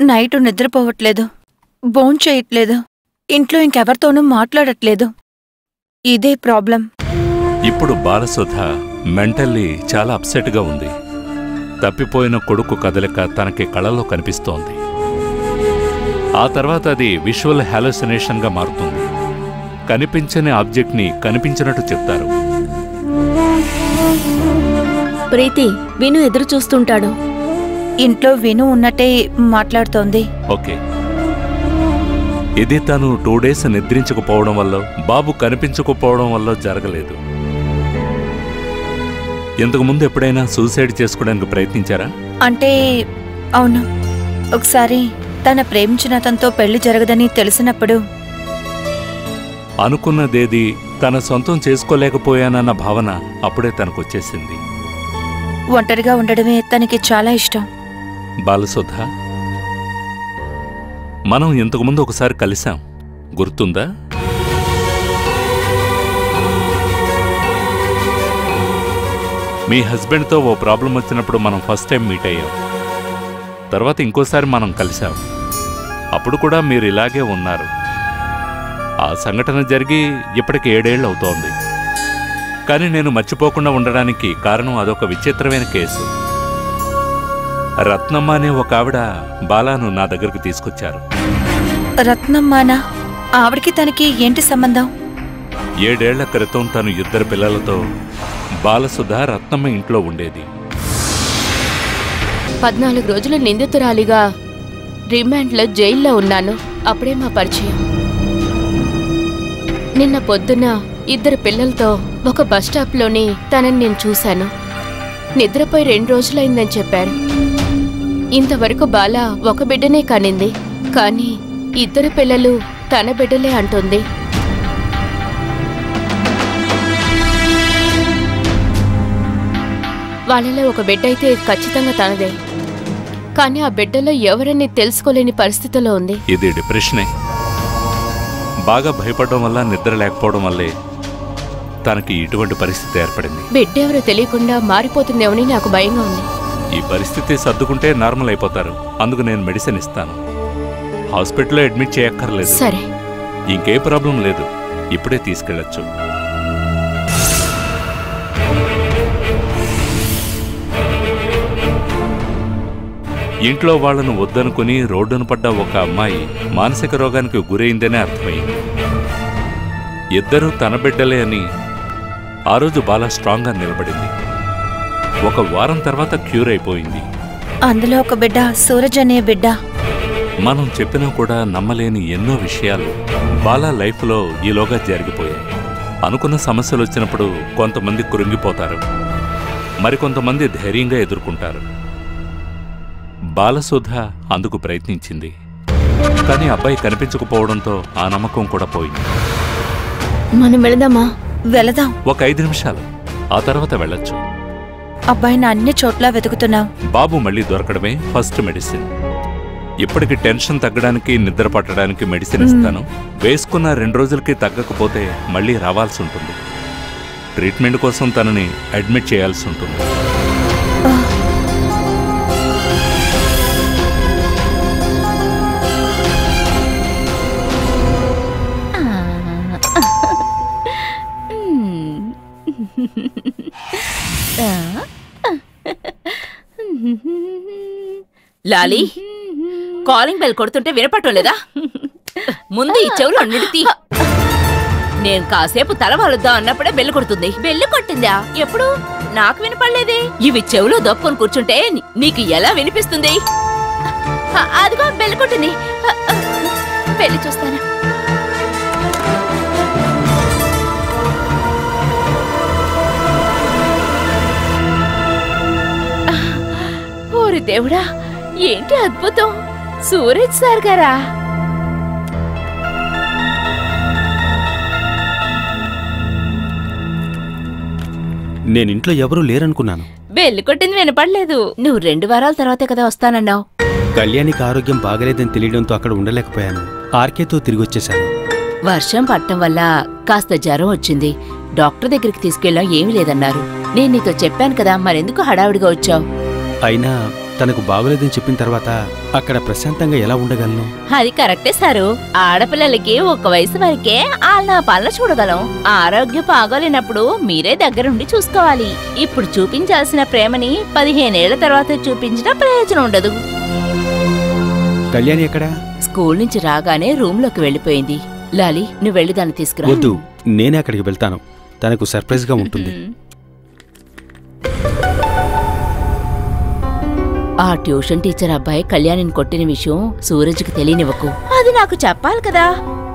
Night నిద్రపోవట్లేదు, భోంచేయట్లేదు, ఇంట్లో ఇంకెవరితోనూ మాట్లాడట్లేదు. ఇదే ప్రాబ్లం. ఇప్పుడు బాలసుధ మెంటల్లీ చాలా అప్సెట్గా ఉంది. తప్పిపోయిన కొడుకు కదలిక తనకి కళలో కనిపిస్తోంది. ఆ తర్వాత అది విజువల్ హాలుసినేషన్గా మారుతుంది. కనిపించని ఆబ్జెక్ట్ని కనిపించినట్టు చెప్తారు. ప్రీతి, విను ఎదురు చూస్తుంటాడు. ఇంట్లో విను ఉన్నట్టే మాట్లాడుతోంది. ఓకే, ఇది తను 2 days నిద్రించకపోవడం వల్ల, బాబు కనిపించకపోవడం వల్ల జరగలేదు. ఇంతకు ముందు ఎప్పుడైనా సూసైడ్ చేసుకోవడానికి ప్రయత్నించారా? అంటే అవును, ఒకసారి తన ప్రేమించిన అతనితో పెళ్లి జరగదని తెలిసినప్పుడు అనుకున్నదేది తన సొంతం చేసుకోలేకపోయానన్న భావన అప్పుడే తనకొచ్చేసింది. ఒంటరిగా ఉండడమే తనకి చాలా ఇష్టం. బాలసుధ, మనం ఇంతకుముందు ఒకసారి కలిసాం, గుర్తుందా? మీ హస్బెండ్తో ఓ ప్రాబ్లం వచ్చినప్పుడు మనం ఫస్ట్ టైం మీట్ అయ్యాం. తర్వాత ఇంకోసారి మనం కలిసాం. అప్పుడు కూడా మీరు ఇలాగే ఉన్నారు. ఆ సంఘటన జరిగి ఇప్పటికి 7 ఏళ్ళు అవుతోంది. కానీ నేను మర్చిపోకుండా ఉండడానికి కారణం అదొక విచిత్రమైన కేసు. రత్నమ్మ అనే ఒక ఆవిడ బాలాను నా దగ్గరకు తీసుకొచ్చారు. రత్నమ్మానా? ఆవిడికి తనకి ఏంటి సంబంధం? 7 ఏళ్ల క్రితం తను 2 పిల్లలతో బాలసుధ రత్నమ్మ ఇంట్లో ఉండేది. 14 రోజుల నిందితురాలిగా రిమాండ్లో జైల్లో ఉన్నాను. అప్పుడే మా పరిచయం. నిన్న పొద్దున 2 పిల్లలతో ఒక బస్టాప్లోని తనని నేను చూశాను. నిద్రపోయి 2 రోజులైందని చెప్పారు. ఇంతవరకు బాల ఒక బిడ్డనే కనింది, కానీ 2 పిల్లలు తన బిడ్డలే అంటుంది. వాళ్ళలో ఒక బిడ్డ అయితే ఖచ్చితంగా తనదే, కానీ ఆ బిడ్డలో ఎవరని తెలుసుకోలేని పరిస్థితిలో ఉంది. ఇది డిప్రెషనే. బాగా భయపడడం వల్ల, నిద్ర లేకపోవడం వల్లే తనకి ఇటువంటి పరిస్థితి ఏర్పడింది. బిడ్డ ఎవరో తెలియకుండా మారిపోతుందేమని నాకు భయంగా ఉంది. ఈ పరిస్థితి సర్దుకుంటే నార్మల్ అయిపోతారు. అందుకు నేను మెడిసిన్ ఇస్తాను. హాస్పిటల్లో అడ్మిట్ చేయక్కర్లేదు. సరే, ఇంకే ప్రాబ్లం లేదు. ఇప్పుడే తీసుకెళ్లొచ్చు. ఇంట్లో వాళ్లను వద్దనుకుని రోడ్డును పడ్డ ఒక అమ్మాయి మానసిక రోగానికి గురైందనే అర్థమైంది. 2 తన బిడ్డలే అని ఆ రోజు బాలా స్ట్రాంగ్గా నిలబడింది. 1 వారం తర్వాత క్యూర్ అయిపోయింది. అందులో ఒక బిడ్డ సూరజ్ అనే బిడ్డ. మనం చెప్పినా కూడా నమ్మలేని ఎన్నో విషయాలు బాలా లైఫ్లో ఈలోగా జరిగిపోయాయి. అనుకున్న సమస్యలు వచ్చినప్పుడు కొంతమంది కృంగిపోతారు, మరికొంతమంది ధైర్యంగా ఎదుర్కొంటారు. బాలసుధ అందుకు ప్రయత్నించింది. కానీ అబ్బాయి కనిపించకపోవడంతో ఆ నమ్మకం కూడా పోయింది. మనం వెళదామా? వెళదాం. ఒక 5 నిమిషాలు, ఆ తర్వాత వెళ్ళొచ్చు. అబ్బాయిని అన్ని చోట్ల వెతుకుతున్నాం. బాబు మళ్ళీ దొరకడమే ఫస్ట్ మెడిసిన్. ఇప్పటికి టెన్షన్ తగ్గడానికి, నిద్ర పట్టడానికి మెడిసిన్ ఇస్తాను. వేసుకున్న 2 రోజులకి తగ్గకపోతే మళ్ళీ రావాల్సి ఉంటుంది. ట్రీట్మెంట్ కోసం తనని అడ్మిట్ చేయాల్సి ఉంటుంది. లాలి, కాలింగ్ బెల్ కొడుతుంటే వినపట్టం లేదా? ముందు ఈ చెవులు అన్నిటి. నేను కాసేపు తల వాలుద్దాం అన్నప్పుడే బెల్లు కొడుతుంది. బెల్లు కొట్టిందా? ఎప్పుడు? నాకు వినపడలేదే. ఇవి చెవులో దప్పుకొని కూర్చుంటే నీకు ఎలా వినిపిస్తుంది? అదిగో బెల్లు కొట్టింది. వెళ్ళి చూస్తాను. ఓరి దేవుడా, ఏంటి అద్భుతం! సూరజ్ సార్ గారా? నేనింట్లో ఎవరూ లేరనుకున్నాను. బెల్లు కొట్టింది వినపడలేదు. నువ్వు 2 వారాల తర్వాతే కదా వస్తానన్నావు. కళ్యాణికి ఆరోగ్యం బాగలేదని తెలియడంతో అక్కడ ఉండలేకపోయాను. ఆర్కేతో తిరిగొచ్చేశాను. వర్షం పట్టడం వల్ల కాస్త జ్వరం వచ్చింది. డాక్టర్ దగ్గరికి తీసుకెళ్ళాం, ఏమీ లేదన్నారు. నేను నీతో చెప్పాను కదా, మరెందుకు హడావిడిగా వచ్చావు? అయినా తనకు బాగోలేదని చెప్పిన తర్వాత అక్కడ ప్రశాంతంగా ఎలా ఉండగలను? అది కరెక్టే సారు. ఆడపిల్లలకి ఒక వయసు వరకే ఆళ్ళ పాలన చూడగలం. ఆరోగ్యం బాగోలేనప్పుడు మీరే దగ్గరుండి చూసుకోవాలి. ఇప్పుడు చూపించాల్సిన ప్రేమని 15 ఏళ్ల తర్వాత చూపించినా ప్రయోజనం ఉండదు. కళ్యాణి ఎక్కడా? స్కూల్ నుంచి రాగానే రూమ్ లోకి వెళ్ళిపోయింది. లాలి, నువ్వు వెళ్ళి దాన్ని తీసుకురా. వద్దు, నేనే అక్కడికి వెళ్తాను. తనకు సర్ప్రైజ్ గా ఉంటుంది. ఆ ట్యూషన్ టీచర్ అబ్బాయి కళ్యాణిని కొట్టిన విషయం సూరజ్కి తెలియనివ్వకు. అది నాకు చెప్పాలి కదా.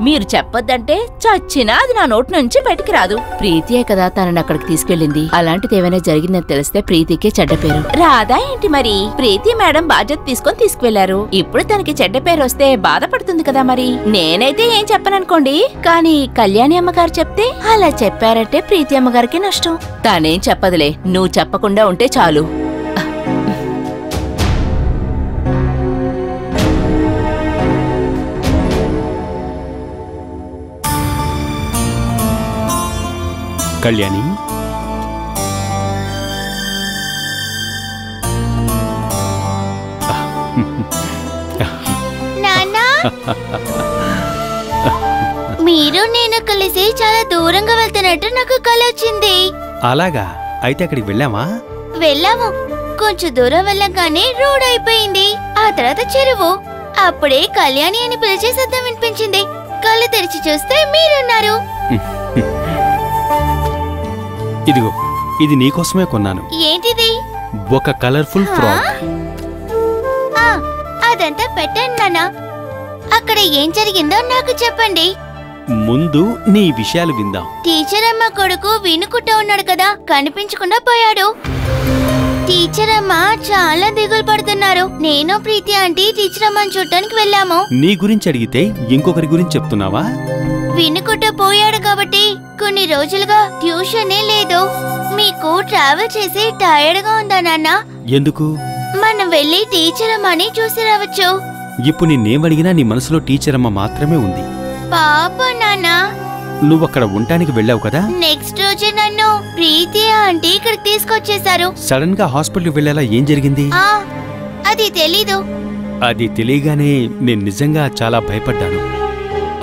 మీరు చెప్పొద్దంటే చచ్చినా అది నా నోటి నుంచి బయటికి రాదు. ప్రీతియే కదా తనని అక్కడికి తీసుకెళ్ళింది. అలాంటిది ఏమైనా జరిగిందని తెలిస్తే ప్రీతికే చెడ్డ పేరు రాదా ఏంటి? మరి ప్రీతి మేడం బాధ్యత తీసుకొని తీసుకువెళ్లారు. ఇప్పుడు తనకి చెడ్డ పేరు వస్తే బాధపడుతుంది కదా. మరి నేనైతే ఏం చెప్పననుకోండి, కానీ కళ్యాణి అమ్మగారు చెప్తే అలా చెప్పారంటే ప్రీతి అమ్మగారికి నష్టం. తానేం చెప్పదులే, నువ్వు చెప్పకుండా ఉంటే చాలు. కళ్యాణి, నాన్నా, మీరు నేను కలిసి చాలా దూరంగా వెళ్తున్నట్టు నాకు కల వచ్చింది. అలాగా? అయితే అక్కడికి వెళ్ళామా? వెళ్ళాము. కొంచెం దూరం వెళ్ళగానే రోడ్ అయిపోయింది. ఆ తర్వాత చెరువు. అప్పుడే కళ్యాణి అని పిలిచే శబ్దం వినిపించింది. కళ్ళు తెరిచి చూస్తే మీరున్నారు. ఇదిగో, ఇది నీకోసమే కొన్నాను. ఏంటిది? ఒక కలర్ఫుల్ ఫ్రాక్. అదంతా పెట్టండి నాన్నా. అక్కడ ఏం జరిగిందో నాకు చెప్పండి. ముందు నీ విషయాలు విందాం. టీచర్ అమ్మ కొడుకు వినుకుంటూ ఉన్నాడు కదా, కనిపించకుండా పోయాడు. టీచర్ అమ్మ చాలా దిగులు పడుతున్నారు. నేను ప్రీతి ఆంటీ టీచర్ అమ్మని చూడటానికి వెళ్ళాము. నీ గురించి అడిగితే ఇంకొకరి గురించి చెప్తున్నావా? వినుకుంటూ పోయాడు కాబట్టి కొన్ని రోజులుగా ట్యూషనే లేదు. మీకు ట్రావెల్ చేసి టైర్డ్ గా ఉందా నాన్న? ఎందుకు? మనం వెళ్ళి టీచర్ అమ్మని చూసి రావచ్చు. ఇప్పుడు నిన్నేమడిగినా నీ మనసులో టీచర్ అమ్మ మాత్రమే ఉంది. పాప నాన్న. నువ్వక్కడ ఉండటానికి వెళ్ళావు కదా? నెక్స్ట్ రోజు నన్ను ప్రీతి ఆంటీ ఇక్కడికి తీసుకొచ్చేశారు. సడన్ గా హాస్పిటల్ వెళ్ళేలా ఏం జరిగింది? అది తెలీదు. అది తెలియగానే నేను నిజంగా చాలా భయపడ్డాను.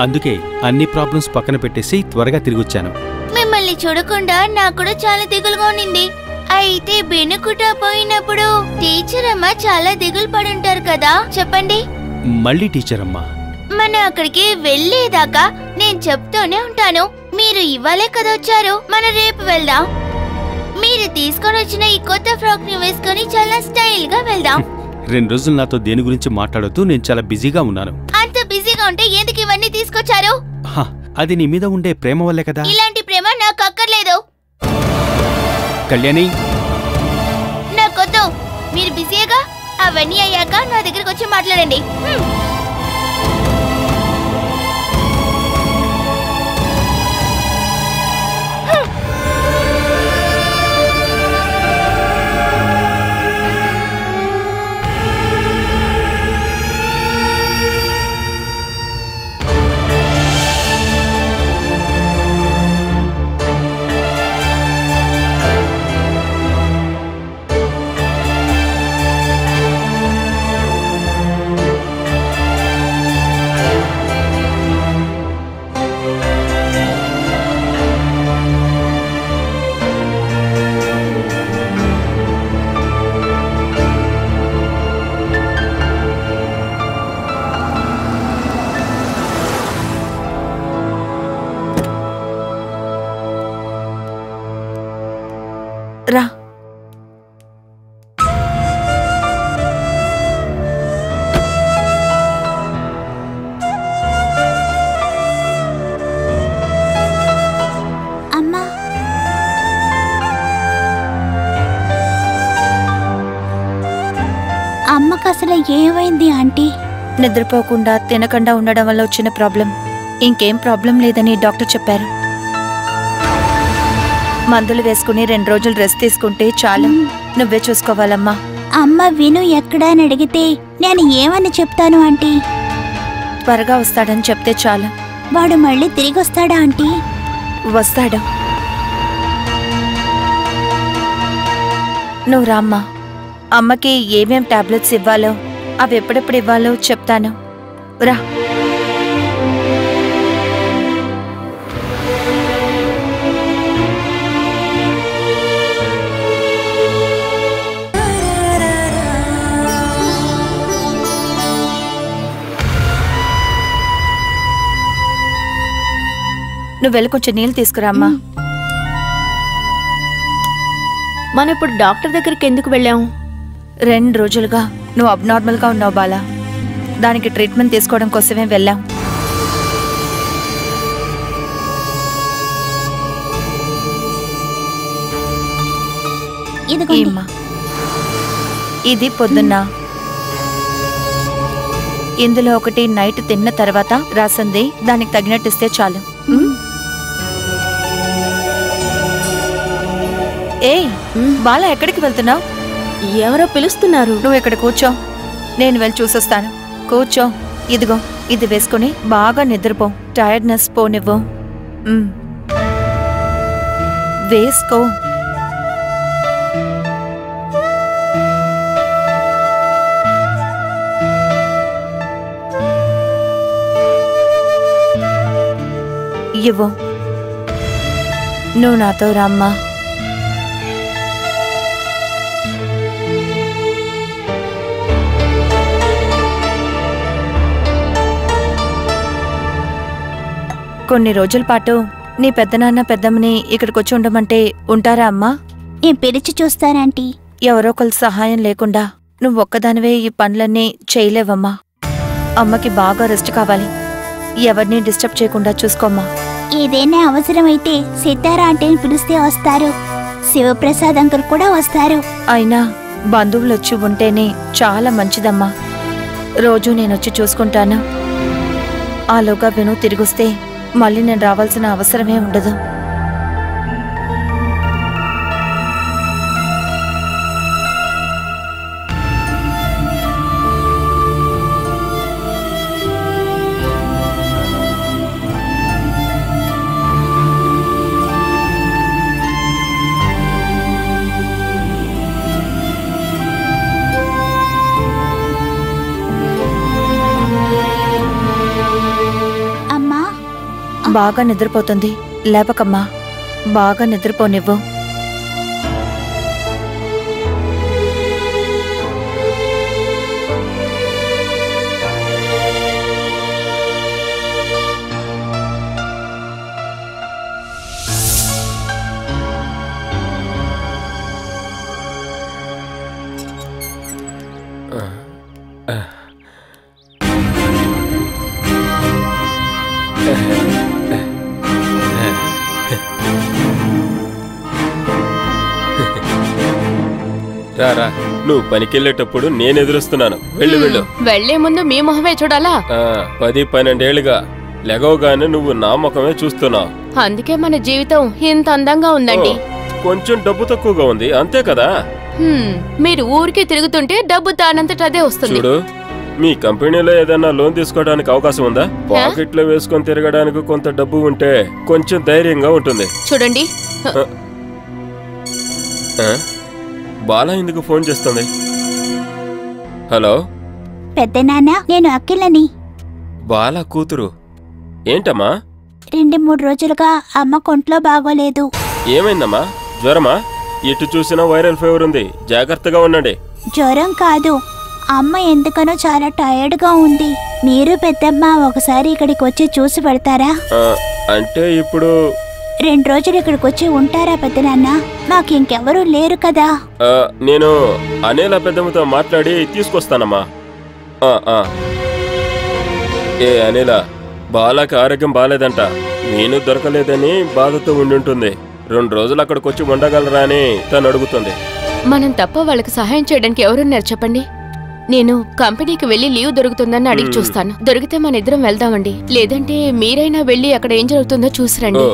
అందుకే అన్ని ప్రాబ్లమ్స్ పక్కన పెట్టేసి త్వరగా తిరిగొచ్చాను. మిమ్మల్ని చూడకుండా నాకు కూడా చాలా దిగులుగా ఉన్నింది. అయితే బెనుకుట పోయినప్పుడు టీచర్ అమ్మ చాలా దిగులు పడుంటారు కదా, చెప్పండి. మళ్ళీ టీచర్ అమ్మ? మనం అక్కడికి వెళ్ళేదాకా నేను చెప్తూనే ఉంటాను. మీరు ఇవ్వాలే కదా వచ్చారు, మనం రేపు వెళ్దాం. మీరు తీసుకొని వచ్చిన ఈ కొత్త ఫ్రాక్ ని వేసుకొని చాలా స్టైల్ గా వెళ్దాం. 2 రోజులు నాతో దేని గురించి మాట్లాడుతూ నేను చాలా బిజీగా ఉన్నాను. అంత బిజీగా ఉంటే ఎందుకు ఇవన్నీ తీసుకొచ్చారు? అది నీ మీద ఉండే ప్రేమ వల్లే కదా. ఇలాంటి ప్రేమ నాకు అక్కర్లేదు. కళ్యాణి, నాకొద్దు. మీరు బిజీగా అవన్నీ అయ్యాక నా దగ్గరకు వచ్చి మాట్లాడండి. రా. అమ్మా, అమ్మకు అసలు ఏమైంది ఆంటీ? నిద్రపోకుండా తినకుండా ఉండడం వల్ల వచ్చిన ప్రాబ్లం. ఇంకేం ప్రాబ్లం లేదని డాక్టర్ చెప్పారు. మందులు వేసుకుని 2 రోజులు రెస్ట్ తీసుకుంటే చాలు. నువ్వే చూసుకోవాలమ్మా. అమ్మ విను ఎక్కడా అని అడిగితే నేను ఏమని చెప్తాను ఆంటీ? త్వరగా వస్తాడని చెప్తే చాలు. వాడు మళ్ళీ తిరిగి వస్తాడా ఆంటీ? వస్తాడు. నువ్వు రామ్మా. అమ్మకి ఏమేం టాబ్లెట్స్ ఇవ్వాలో అవి ఎప్పుడెప్పుడు ఇవ్వాలో చెప్తాను. రా. నువ్వు వెళ్ళి కొంచెం నీళ్ళు తీసుకురా అమ్మా. మనం ఇప్పుడు డాక్టర్ దగ్గరికి ఎందుకు వెళ్ళాం? 2 రోజులుగా నువ్వు అబ్నార్మల్గా ఉన్నావు బాలా. దానికి ట్రీట్మెంట్ తీసుకోవడం కోసమే వెళ్ళాం. ఏమ్మా, ఇది పొద్దున్న, ఇందులో ఒకటి నైట్ తిన్న తర్వాత రాసింది. దానికి తగినట్టు ఇస్తే చాలు. ఏయ్ బాలా, ఎక్కడికి వెళ్తున్నావు? ఎవరో పిలుస్తున్నారు. నువ్వు ఇక్కడ కూర్చో, నేను వెళ్ళి చూసొస్తాను. కూర్చో. ఇదిగో ఇది వేసుకుని బాగా నిద్రపో. టైర్డ్నెస్ పోనివ్వు. వేసుకో. ఇవ్వు. నువ్వు నాతో రామ్మా. కొన్ని రోజుల పాటు నీ పెద్దనాన్న పెద్దమ్మని ఇక్కడికొచ్చి ఉండమంటే ఉంటారా అమ్మా? నేను పిలిచి చూస్తానంటీ. ఎవరో ఒకరి సహాయం లేకుండా నువ్వు ఒక్కదానివే ఈ పనులన్నీ చేయలేవమ్మా. అమ్మకి బాగా రెస్ట్ కావాలి. ఎవరిని డిస్టర్బ్ చేయకుండా చూసుకోమ్మా. ఏదైనా అవసరమైతే సితారా ఆంటీని పిలిస్తే వస్తారు. శివప్రసాద్ అంకుల్ కూడా వస్తారు. అయినా బంధువులు వచ్చి ఉంటేనే చాలా మంచిదమ్మా. రోజు నేనొచ్చి చూసుకుంటాను. ఆలోగా విను తిరిగొస్తే మళ్ళీ నేను రావాల్సిన అవసరమే ఉండదు. బాగా నిద్రపోతుంది. లేపకమ్మా, బాగా నిద్రపోనివ్వు. రారా, నువ్వు పనికెళ్ళేటప్పుడు నేను ఎదురుస్తున్నాను. వెళ్ళు వెళ్ళు. వెళ్లే ముందు మీ మొహమే చూడాలా? 10-12 ఏళ్లుగా లెగవగానే నువ్వు నా ముఖమే చూస్తున్నావు. అందుకే మన జీవితం ఇంత అందంగా ఉందండి. కొంచెం డబ్బు తక్కువగా ఉంది, అంతే కదా. మీరు ఊరికి తిరుగుతుంటే డబ్బు దానంతట అదే వస్తుంది. చూడు, మీ కంపెనీలో ఏదైనా లోన్ తీసుకోవడానికి అవకాశం ఉందా? పాకెట్ లో వేసుకొని తిరగడానికి కొంత డబ్బు ఉంటే కొంచెం ధైర్యంగా ఉంటుంది. చూడండి, బాలా ఎందుకు ఫోన్ చేస్తుంది? హలో పెద్దనాన్న, నేను అఖిలని. బాలా కూతురు. ఏంటమ్మా? 2-3 రోజులుగా అమ్మ కొంట్లో బాగోలేదు. ఏమైందమ్మా? జ్వరమా? ఎటు చూసినా వైరల్ ఫీవర్ ఉంది, జాగ్రత్తగా ఉండండి. జ్వరం కాదు, అమ్మ ఎందుకనో చాలా టైర్డ్గా ఉంది. మీరు పెద్దమ్మ ఒకసారి ఇక్కడికి వచ్చి చూసి పెడతారా? అంటే ఇప్పుడు 2 రోజులు ఇక్కడికి వచ్చి ఉంటారా పెద్దనాన్న? మాకు ఇంకెవరూ లేరు కదా. నేను అనిల పెద్దమ్మతో మాట్లాడి తీసుకొస్తానమ్మా. ఏ అనిల, బాలాకి ఆరోగ్యం బాలేదంట. నేను దొరకలేదని బాధతో ఉండుంటుంది. 2 రోజులు అక్కడికి వచ్చి ఉండగలరా అని తను అడుగుతుంది. మనం తప్ప వాళ్ళకి సహాయం చేయడానికి ఎవరున్నారు చెప్పండి? నేను కంపెనీకి వెళ్లి లీవ్ దొరుకుతుందని అడిగి చూస్తాను. దొరికితే మన ఇద్దరం వెళ్దామండి. లేదంటే మీరైనా వెళ్లి అక్కడ ఏం జరుగుతుందో చూసిరండి.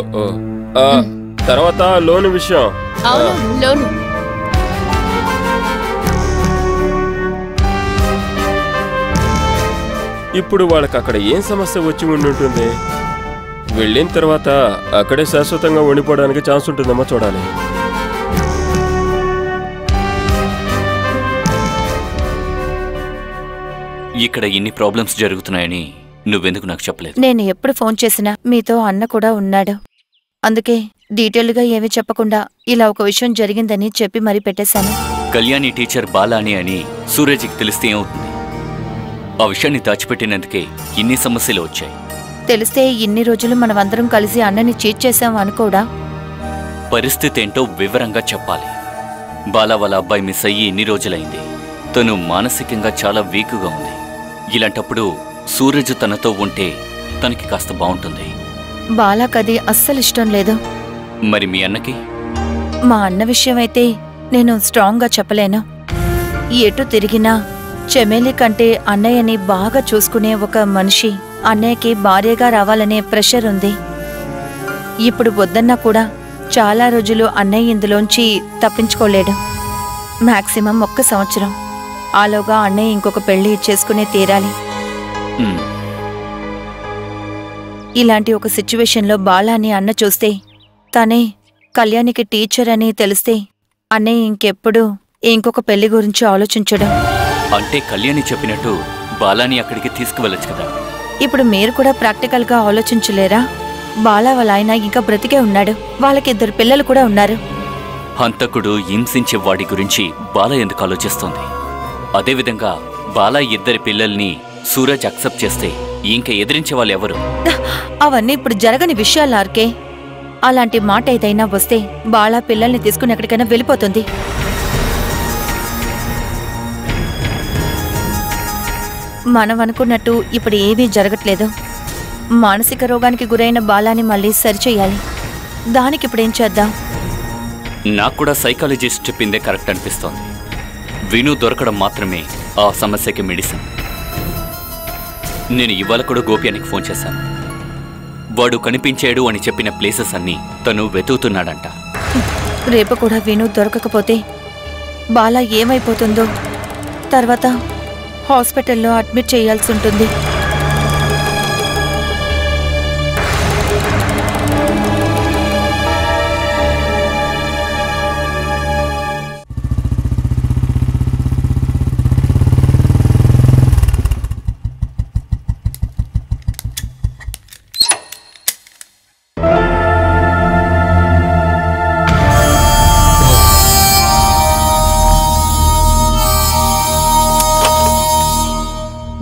తర్వాత లోన్ విషయం. అవును, లోను. ఇప్పుడు వాళ్ళకి అక్కడ ఏం సమస్య వచ్చి ఉండుంటుంది? వెళ్ళిన తర్వాత అక్కడే శాశ్వతంగా ఉండిపోవడానికి ఛాన్స్ ఉంటుందేమో చూడాలి. ఇక్కడ ఇన్ని ప్రాబ్లమ్స్ జరుగుతున్నాయని నువ్వెందుకు నాకు చెప్పలేదు? నేను ఎప్పుడు ఫోన్ చేసినా మీతో అన్న కూడా ఉన్నాడు. అందుకే డీటెయిల్గా ఏమీ చెప్పకుండా ఇలా ఒక విషయం జరిగిందని చెప్పి మరీ పెట్టేశాను. కళ్యాణి టీచర్ బాలాని అని సూరజ్కి తెలిస్తే ఏమవుతుంది? ఆ విషయాన్ని దాచిపెట్టినందుకే ఇన్ని సమస్యలు వచ్చాయి. తెలిస్తే ఇన్ని రోజులు మనమందరం కలిసి అన్నని చీట్ చేశాం అనుకోడా? పరిస్థితి ఏంటో వివరంగా చెప్పాలి. బాలా వాళ్ళ అబ్బాయి మిస్ అయ్యి ఇన్ని రోజులైంది. తను మానసికంగా చాలా వీకుగా ఉంది. ఇలాంటప్పుడు సూరజ్ తనతో ఉంటే తనకి కాస్త బాగుంటుంది. బాలాకది అస్సలు ఇష్టం లేదు. మరి మీ అన్నకి? మా అన్న విషయమైతే నేను స్ట్రాంగ్గా చెప్పలేను. ఎటు తిరిగినా చెమేలి కంటే అన్నయ్యని బాగా చూసుకునే ఒక మనిషి అన్నయ్యకి భార్యగా రావాలనే ప్రెషర్ ఉంది. ఇప్పుడు వద్దన్నా కూడా చాలా రోజులు అన్నయ్య ఇందులోంచి తప్పించుకోలేడు. మాక్సిమం 1 సంవత్సరం. ఆలోగా అన్నయ్య ఇంకొక పెళ్లి చేసుకునే తీరాలి. ఇలాంటి ఒక సిచ్యువేషన్లో బాలాని అన్న చూస్తే తనే కళ్యాణికి టీచర్ అని తెలిస్తే అన్నయ్య ఇంకెప్పుడు ఇంకొక పెళ్లి గురించి ఆలోచించడం. అంటే కళ్యాణి చెప్పినట్టు బాలాని అక్కడికి తీసుకువెళ్ళొచ్చు కదా? ఇప్పుడు మీరు కూడా ప్రాక్టికల్గా ఆలోచించలేరా? బాలా వాళ్ళ ఆయన ఇంకా బ్రతికే ఉన్నాడు. వాళ్ళకి 2 పిల్లలు కూడా ఉన్నారు. హంతకుడు హింసించే వాడి గురించి బాల ఎందుకు ఆలోచిస్తోంది? అదేవిధంగా బాలా 2 పిల్లల్ని సూరజ్ అక్సెప్ట్ చేస్తే ఇంకా ఎదిరించే వాళ్ళు ఎవరు? అవన్నీ ఇప్పుడు జరగని విషయాలు ఆర్కే. అలాంటి మాట ఏదైనా వస్తే బాలా పిల్లల్ని తీసుకుని ఎక్కడికైనా వెళ్ళిపోతుంది. మనం అనుకున్నట్టు ఇప్పుడు ఏమీ జరగట్లేదు. మానసిక రోగానికి గురైన బాలాని మళ్ళీ సరిచేయాలి. దానికి ఇప్పుడేం చేద్దాం? నాకు కూడా సైకాలజిస్ట్ చెప్పిందే కరెక్ట్ అనిపిస్తోంది. విను దొరకడం మాత్రమే ఆ సమస్యకి మెడిసిన్. నేను ఇవాళ కూడా గోప్యానికి ఫోన్ చేశాను. వాడు కనిపించాడు అని చెప్పిన ప్లేసెస్ అన్నీ తను వెతుకుతున్నాడంట. రేపు కూడా విను దొరకకపోతే బాలా ఏమైపోతుందో, తర్వాత హాస్పిటల్లో అడ్మిట్ చేయాల్సి ఉంటుంది.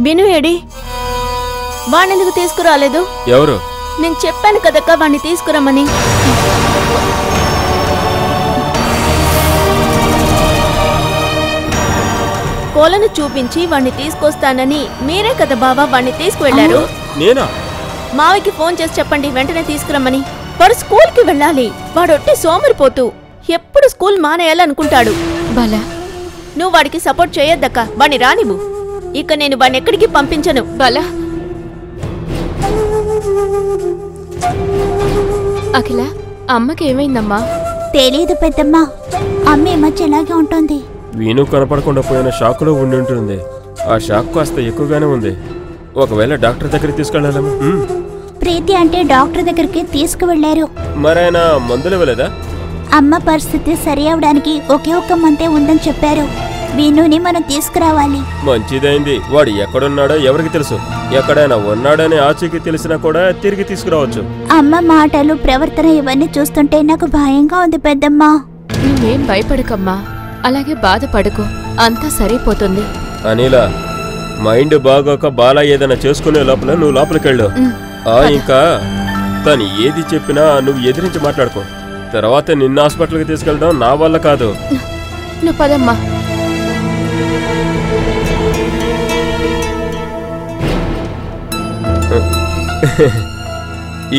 విను ఏడి? వాణ్ణెందుకు తీసుకురాలేదు? ఎవరు? నేను చెప్పాను కదక్క వాణ్ణి తీసుకురమ్మని. కోలను చూపించి వాణ్ణి తీసుకొస్తానని మీరే కదా బావా వాణ్ణి తీసుకువెళ్లారు. నేనా? మావికి ఫోన్ చేసి చెప్పండి వెంటనే తీసుకురమ్మని. వాడు స్కూల్కి వెళ్ళాలి. వాడొట్టి సోమరిపోతూ ఎప్పుడు స్కూల్ మానేయాలనుకుంటాడు. బాలా నువ్వు వాడికి సపోర్ట్ చేయొద్దక్క. వాణ్ణి రానివ్వు. ఇక నేను వాణ్ణి ఎక్కడికి పంపించను. బాలా అఖిల అమ్మకి ఏమైందమ్మా? తెలీదు పెద్దమ్మ. అమ్మ ఈ మధ్య ఇలాగే ఉంటుంది. వీణు కనపడకుండా పోయిన షాకులో ఉండి ఉంటుంది. ఆ షాక్ కాస్త ఎక్కువగానే ఉంది. ఒకవేళ డాక్టర్ దగ్గరికి తీసుకెళ్ళాలేమో. ప్రీతి అంటే డాక్టర్ దగ్గరికి తీసుకువెళ్లారు. మరైనా మందులు ఇవ్వలేదా? అమ్మ పరిస్థితి సరి అవడానికి ఒకే ఒక్క మంతే ఉందని చెప్పారు. వీణుని మనం తీసుకురావాలి. మంచిదైంది. వాడు ఎక్కడున్నాడో ఎవరికి తెలుసు. ఎక్కడైనా ఉన్నాడని ఆచూకీ తెలిసినా కూడా తిరిగి తీసుకురావచ్చు. అమ్మ మాటలు, ప్రవర్తన ఇవన్నీ చూస్తుంటే నాకు భయంగా ఉంది పెద్దమ్మ. నువ్వేం భయపడకమ్మా. అలాగే బాధపడుకో. అంతా సరిపోతుంది. అనిలా మైండ్ బాగోక బాలా ఏదైనా చేసుకునే లోపల నువ్వు లోపలికెళ్ళు. ఇంకా తను ఏది చెప్పినా నువ్వు ఎదిరించి మాట్లాడుకో. తర్వాత నిన్న హాస్పిటల్కి తీసుకెళ్ళడం నా వల్ల కాదు. నువ్వు పదమ్మా.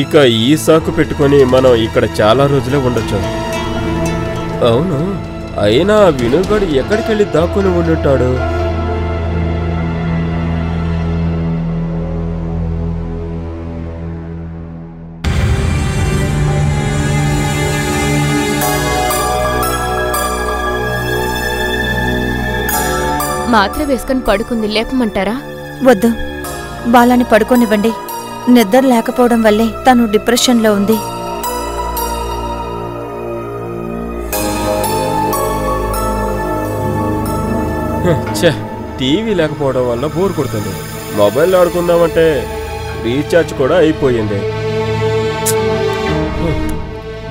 ఇక ఈ సాకు పెట్టుకొని మనం ఇక్కడ చాలా రోజులే ఉండొచ్చు. అవును, అయినా వినుగాడు ఎక్కడికెళ్ళి దాక్కుని ఉండుంటాడు? మాత్ర వేసుకుని పడుకుంది. లేపమంటారా? వద్దు, బాలాని పడుకోనివ్వండి. నిద్ర లేకపోవడం వల్లే తను డిప్రెషన్లో ఉంది. టీవీ లేకపోవడం వల్ల బోర్ కొడుతుంది. మొబైల్ ఆడుకుందామంటే రీఛార్జ్ కూడా అయిపోయింది.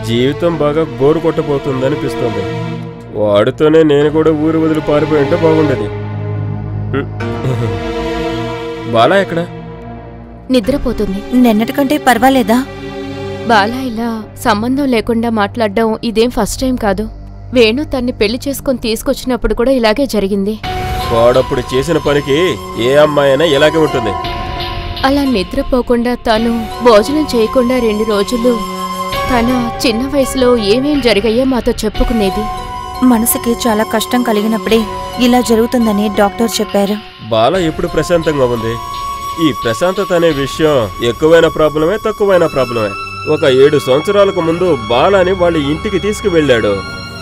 జీవితం బాగా బోరు కొట్టబోతుందనిపిస్తుంది. వాడితోనే నేను కూడా ఊరు వదిలి పారిపోయి ఉంటే బాగుండేది. బాలా ఎక్కడ? నిద్రపోతుంది. నిన్నటికంటే పర్వాలేదా? బాలా ఇలా సంబంధం లేకుండా మాట్లాడడం ఇదేం ఫస్ట్ టైం కాదు. వేణు తన్ని పెళ్లి చేసుకొని తీసుకొచ్చినప్పుడు కూడా ఇలాగే జరిగింది. వాడప్పుడు చేసిన పనికి ఏ అమ్మాయి అయినా ఇలాగే ఉంటుంది. అలా నిద్రపోకుండా తను భోజనం చేయకుండా 2 రోజులు తన చిన్న వయసులో ఏమేం జరిగాయో మాతో చెప్పుకునేది. మనసుకి చాలా కష్టం కలిగినప్పుడే ఇలా జరుగుతుందని డాక్టర్ చెప్పారు. బాల ఎప్పుడు ప్రశాంతంగా ఉంది. ఈ ప్రశాంతత అనే విషయం ఎక్కువైన ప్రాబ్లమే, తక్కువైన ప్రాబ్లమే. ఒక 7 సంవత్సరాలకు ముందు బాలాని వాళ్ళ ఇంటికి తీసుకువెళ్ళాడు.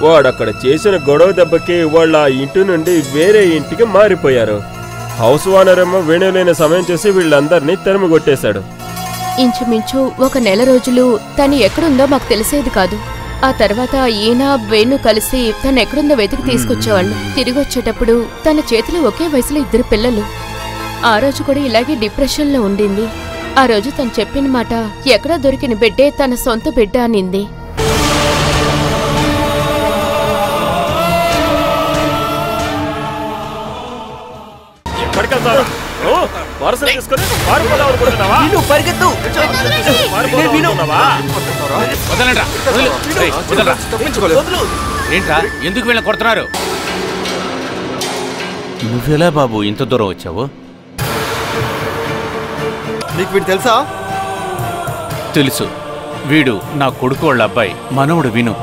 వాడక్కడ చేసిన గొడవ దెబ్బకి వాళ్ళ ఆ ఇంటి నుండి వేరే ఇంటికి మారిపోయారు. హౌస్ ఓనర్ ఏమో వేణులేని సమయం చేసి వీళ్ళందరినీ తరిమిగొట్టేశాడు. ఇంచుమించు 1 నెల రోజులు తను ఎక్కడుందో మాకు తెలిసేది కాదు. ఆ తర్వాత ఈయన వేణు కలిసి తను ఎక్కడుందో వెతికి తీసుకొచ్చేవాళ్ళు. తిరిగొచ్చేటప్పుడు తన చేతిలో ఒకే వయసులో 2 పిల్లలు. ఆ రోజు కూడా ఇలాగే డిప్రెషన్లో ఉండింది. ఆ రోజు తను చెప్పిన మాట ఎక్కడో దొరికిన బిడ్డే తన సొంత బిడ్డ అనింది. ఏంట్రా ఎందుకు వీళ్ళని కొడుతున్నారు? నువ్వెలా బాబు ఇంత దూరం వచ్చావు? నీకు వీడు తెలుసా? తెలుసు. వీడు నా కొడుకు వాళ్ళ అబ్బాయి, మనవడు విను.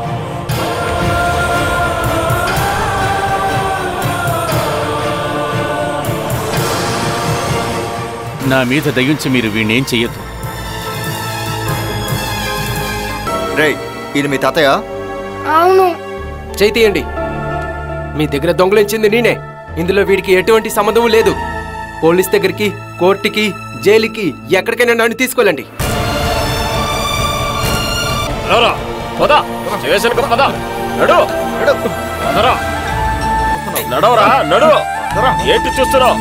నా మీద దయించి మీరు వీణేం చెయ్యొద్దు. రే, ఇది మీ తాతయ్య? అవును. చేతియండి. మీ దగ్గర దొంగలించింది నేనే. ఇందులో వీడికి ఎటువంటి సంబంధం లేదు. పోలీస్ దగ్గరికి, కోర్టుకి, జైలుకి ఎక్కడికైనా నన్ను తీసుకెళ్ళండి. నడవరా, నడు. ఏంటి చూస్తున్నావు?